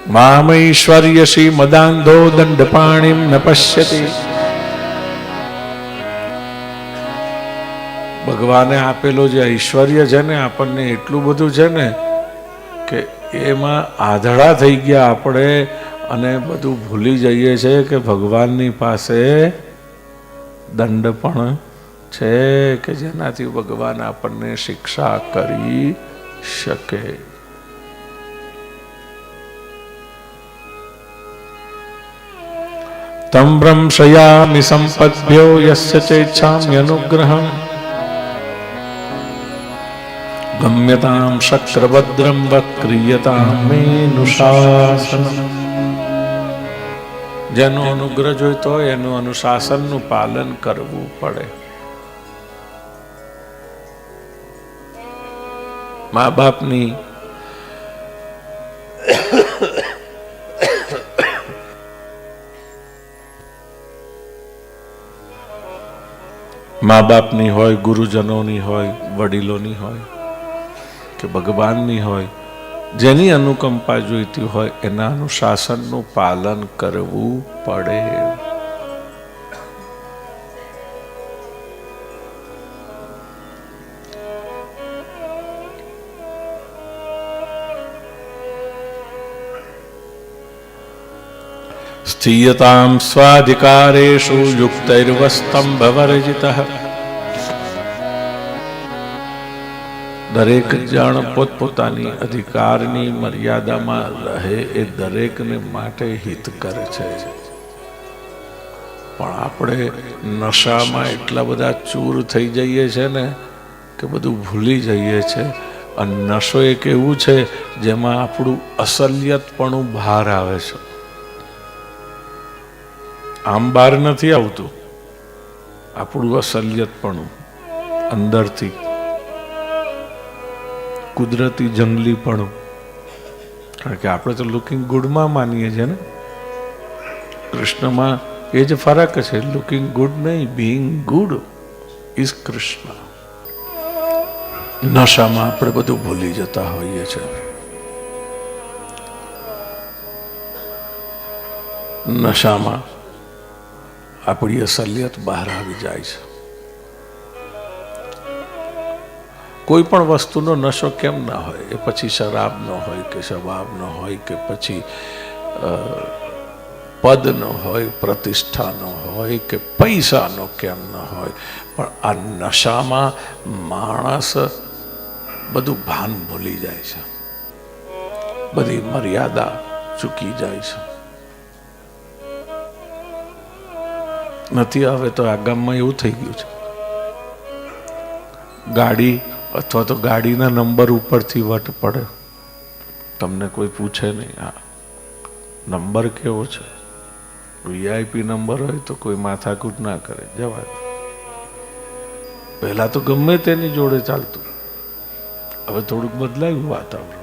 મામૈશ્વર્યસી મદાંધો દંડપાણીમ ન પશ્યતિ. ભગવાને આપેલો જે ઐશ્વર્ય છે ને, આપણને એટલું બધું છે ને કે એમાં આધળા થઈ ગયા આપણે, અને બધું ભૂલી જઈએ છે કે ભગવાનની પાસે દંડ પણ છે, કે જેનાથી ભગવાન આપણને શિક્ષા કરી શકે. તમ ભ્રંશયામિ સંપદ્ભ્યો યસ્ય ચેચ્છામ્યનુગ્રહં ગમ્યતામ શક્રભદ્રમ વક્રિયતામ મેનુશાસનમ. જેનો અનુગ્રહ જોઈતો હોય એનું અનુશાસનનું પાલન કરવું પડે. મા બાપની હોય, ગુરુજનોની હોય, વડીલોની હોય કે ભગવાનની હોય, જેની અનુકંપા જોઈતી હોય એના અનુશાસનનું પાલન કરવું પડે. સ્થિયતામ સ્વાધિકારેષુ યુક્તૈર્વસ્તંભવર્જિતઃ. દરેક જણ પોતપોતાની અધિકારની મર્યાદામાં રહે એ દરેકને માટે હિતકર છે. પણ આપણે નશામાં એટલા બધા ચૂર થઈ જઈએ છે ને કે બધું ભૂલી જઈએ છે. અને નશો એક એવું છે જેમાં આપણું અસલિયતપણું બહાર આવે છે. આમ બહાર નથી આવતું આપણું અસલિયતપણું, અંદરથી કુદરતી જંગલીપણું. કારણ કે આપણે તો લુકિંગ ગુડમાં માનીએ છીએ ને. કૃષ્ણમાં એ જ ફરક છે. લુકિંગ ગુડ નહીં, બીઇંગ ગુડ ઇઝ કૃષ્ણ. નશામાં આપણે બધું ભૂલી જતા હોઈએ છીએ. નશામાં આપણી અસલિયત બહાર આવી જાય છે. કોઈ પણ વસ્તુનો નશો કેમ ના હોય, એ પછી શરાબનો હોય કે શબાબનો હોય કે પછી પદનો હોય, પ્રતિષ્ઠાનો હોય કે પૈસાનો કેમ ન હોય, પણ આ નશામાં માણસ બધું ભાન ભૂલી જાય છે, બધી મર્યાદા ચૂકી જાય છે. નથી આવે તો આ ગામમાં એવું થઈ ગયું છે, ગાડી અથવા તો ગાડીના નંબર ઉપરથી વટ પડે, તમને કોઈ પૂછે નહીં આ નંબર કેવો છે. વીઆઈપી નંબર હોય તો કોઈ માથાકૂટ ના કરે, જવા દે. પહેલા તો ગમે તેની જોડે ચાલતું, હવે થોડુંક બદલાયું વાતાવરણ.